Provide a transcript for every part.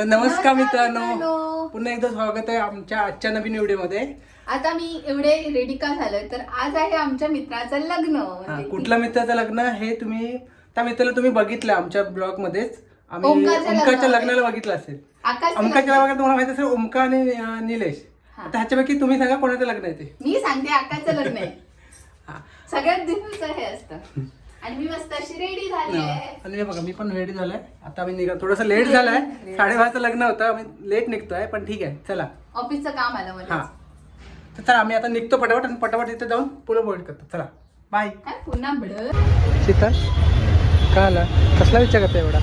तर नमस्कार मित्रांनो, पुन्हा एकदा स्वागत आहे आमच्या आजच्या नवीन व्हिडिओमध्ये. आता मी एवढे रेडी का झालोय तर आज आहे आमच्या मित्राचं लग्न. कुठल्या मित्राचं लग्न हे तुम्ही त्या मित्राला तुम्ही बघितलं आमच्या ब्लॉग मध्येच. आम्ही ओमकारच्या ओमकारच्या लग्नाला बघितलं असेल. ओमकारच्या लग्नात तुम्हाला माहिती असेल ओमकार आणि निलेश. आता ह्याच्यापैकी तुम्ही सांगा कोणाचं लग्न आहे ते. मी सांगते आकाशचं लग्न आहे. सगळ्यात दिवस हे असतं आणि मी मस्त अशी रेडी झाली आहे. आणि हे बघा मी पण रेडी झालोय. आता आम्ही निघा थोडंसं लेट झालंय. 12:30चं लग्न होतं, आम्ही लेट निघतोय पण ठीक आहे चला. ऑफिसचं काम आलं मला. हा तर चला आम्ही आता निघतो पटापट आणि पटापट इथे जाऊन पुढे बोर्ड करतो. चला बाय. काय पुन्हा बड शीतल का आला? कसला विचार करते एवढा?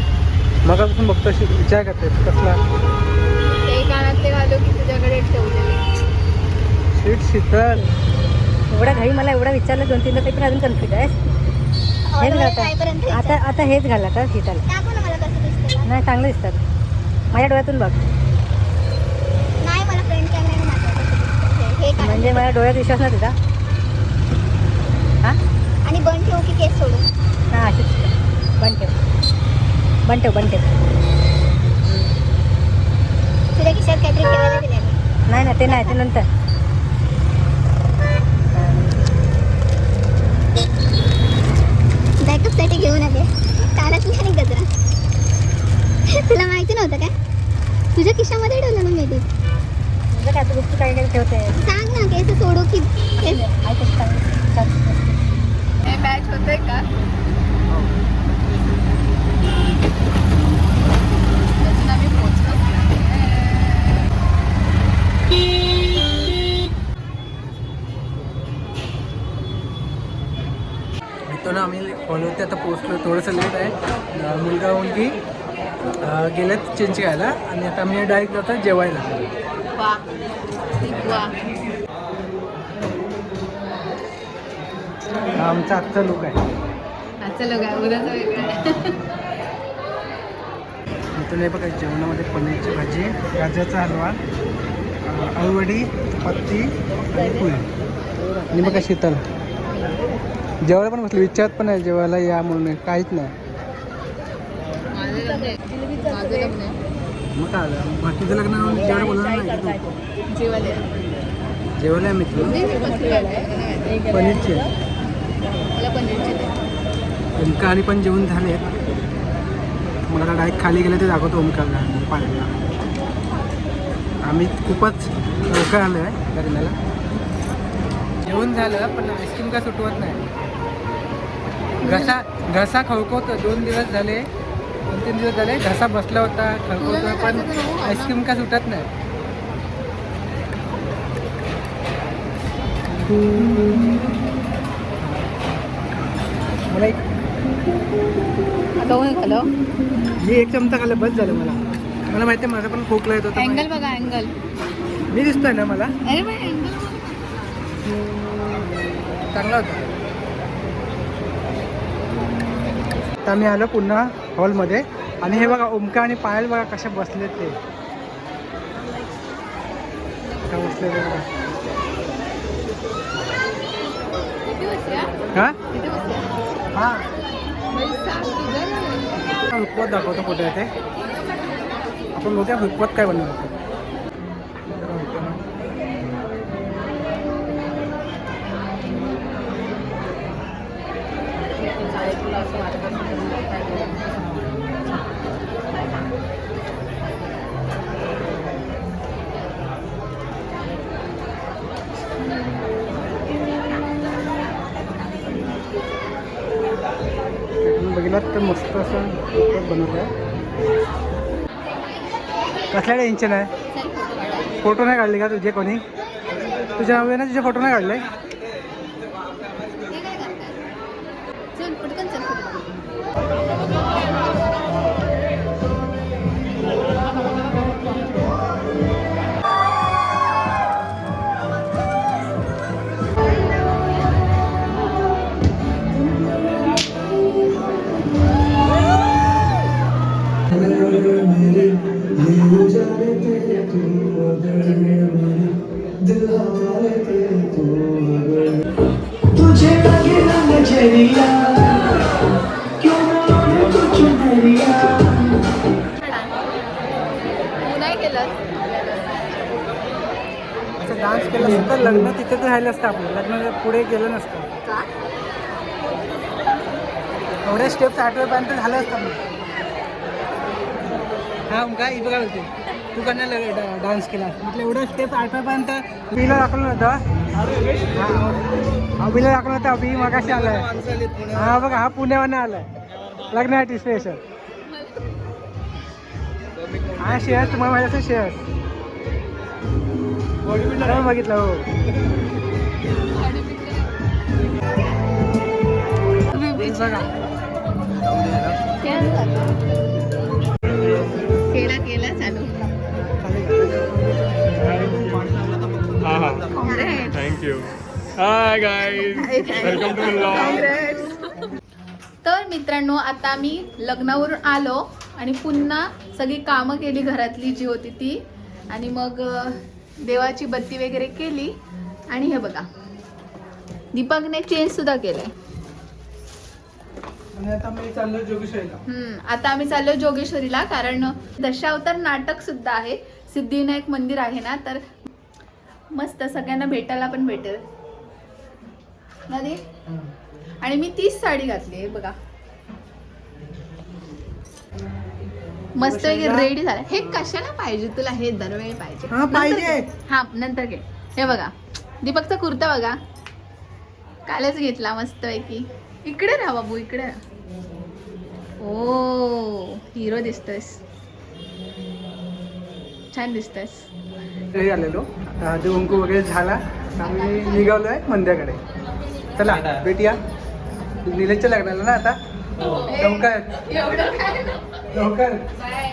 मगापासून बघतो विचार करते कसला. ते कानातले घालू की तुझ्याकडे ठेवलेले शीट शीतल एवढा घाई मला एवढा विचारलं 2-3दा तरी पण अजून कन्फ्युज आहे. हेच घालतात आता आता हेच घाला का शीतल? नाही चांगलं दिसतात माझ्या डोळ्यातून बघ. नाही मला फ्रंट कॅमेरा म्हणजे माझ्या डोळ्यात विश्वास नाही तुझा. हां आणि बन ठेवू की केस सोडू? हां अशीच बंद ठेव बंद ठेव बंद ठेव. तुझ्या खिशात काहीतरी ठेवायला दिले नाही ना ते नाही ते नंतर. बॅकअप साठी घेऊन आले कानातली आणि गजरा. तुला माहिती नव्हतं काय? तुझ्या खिशामध्ये ठेवलं ना मी ते. तुझं काय तू गुप्त काही काही ठेवते? सांग ना केस सोडू की केस? हे मॅच होतंय का? अजून आम्ही पोहोचलोच तो ना आम्ही फॉलोवरती आता पोहोचलो. थोडंसं लेट आहे. मुलगा मुलगी गेलेत चेंज घ्यायला आणि आता आम्ही डायरेक्ट जातो जेवायला. वा वा. हा आमचा आजचा लुक आहे. चलो काय उद्याचं वेगळं आहे. इथून हे बघा जेवणामध्ये पनीरची भाजी, गाजराचा हलवा, आळूवडी, चपाती आणि पोळी. आणि बघा शीतल जेवायला पण बसली. विचारत पण आहे जेवायला या म्हणून काहीच नाही. मग काय आलं बाकीचं लग्न जेवायला बोलणार नाही की तू? जेवायला आहे मित्र पनीरची आहे. ओमकार पण जेवण झाले. मला डायरेक्ट खाली गेलं ते दाखवतो ओमकारला पाण्याला. आम्ही खूपच लवकर आलो आहे लग्नाला. जेवण झालं पण आईस्क्रीम का सुटवत नाही. घसा खवखवतो. 2 दिवस झाले 2-3 दिवस झाले घसा बसला होता खवखवतो पण आईस्क्रीम का सुटत नाही. मला हॅलो मी 1 चमचा खाल्लं बस झालं. मला माहिती आहे माझा पण खोकला येत होता. अँगल बघा अँगल. मी दिसतोय ना मला अरे बाई अँगल चांगला होता. आता मी आलो पुन्हा हॉलमध्ये आणि हे बघा ओमकार आणि पायल बघा कशा बसलेत ते. बसले बघा. हां हां हुकवत दाखवतो कुठे आहे ते. आपण बघूया हुकवत काय बनवतो. बघितलं तर मस्त असं बनवलं आहे. कसल्या टेन्शन आहे? फोटो नाही काढले का तुझे कोणी? तुझ्या नावे ना तुझे फोटो नाही काढले? तुझे लगे नजरिया क्यों ना कुछ नजरिया डान्स केला असतं तर लग्न तिथे तर राहिलं असतं आपलं, लग्न पुढे गेलं नसतं. का? एवढ्या स्टेप्स आठवेपर्यंत झालं असतं मग. हा काय इथं काय बोलते तू करणार डान्स केला म्हटलं एवढं स्टेप आठवेपर्यंत अभिला दाखवलं नव्हतं. अभिला दाखवलं होतं. अभि मगाशी आलाय. हा बघा हा पुण्यावरनं आलाय लग्नासाठी स्पेशल. हा शेअर्स तुम्हाला माहिती असेल शेअर्स बघितलं हो. बघा केला चालू. Thank you. Hi guys, welcome to vlog. तर मित्रांनो आता मी लग्नावरून आलो आणि पुन्हा सगळी कामं केली घरातली जी होती ती, आणि मग देवाची बत्ती वगैरे केली. आणि हे बघा दीपकने चेंज सुद्धा केलंय. आणि आता मी चाललो जोगेश्वरीला. आता आम्ही चाललो जोगेश्वरीला, कारण दशावतार नाटक सुद्धा आहे. सिद्धिविनायक मंदिर आहे ना, तर मस्त सगळ्यांना भेटायला पण भेटेल ना दे. आणि मी तीच साडी घातली आहे बघा, मस्त रेडी झाला. हे कशाला पाहिजे तुला? हे दरवेळी पाहिजे. हा, पाहिजे. नंतर घे. हा नंतर घे. हे बघा दीपकचा कुर्ता बघा, कालच घेतला मस्त पैकी. इकडे राहा बाबू, इकडे राहा. ओ हिरो दिसतोयस, छान दिसतोयस. घरी आलेलो हळदी कुंकू वगैरे झाला, आम्ही निघालोय मंदिराकडे. चला भेटूया निलेशच्या लग्नाला ना आता. लवकर एवढं काय लवकर. बाय.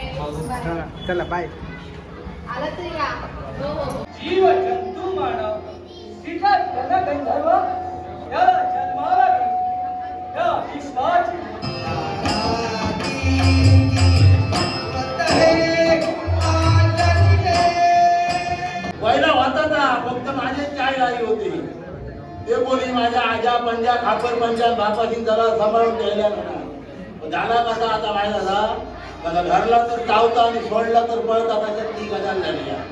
हा चला बाय. आला तरी या. हो, हो. जीव जंतू मानव तिथं गंधर्व या जन्माला या विश्वाची पहिला होता ना, फक्त माझे चाय आली होती. ते बोली माझ्या आजा पंजा खापर पंजा बापाशी जरा सांभाळून घ्यायला म्हणा. झाला कसा आता माहिती झाला, मला घरला तर चावता आणि सोडला तर पळता, त्याच्यात ती गजाल झाली आहे.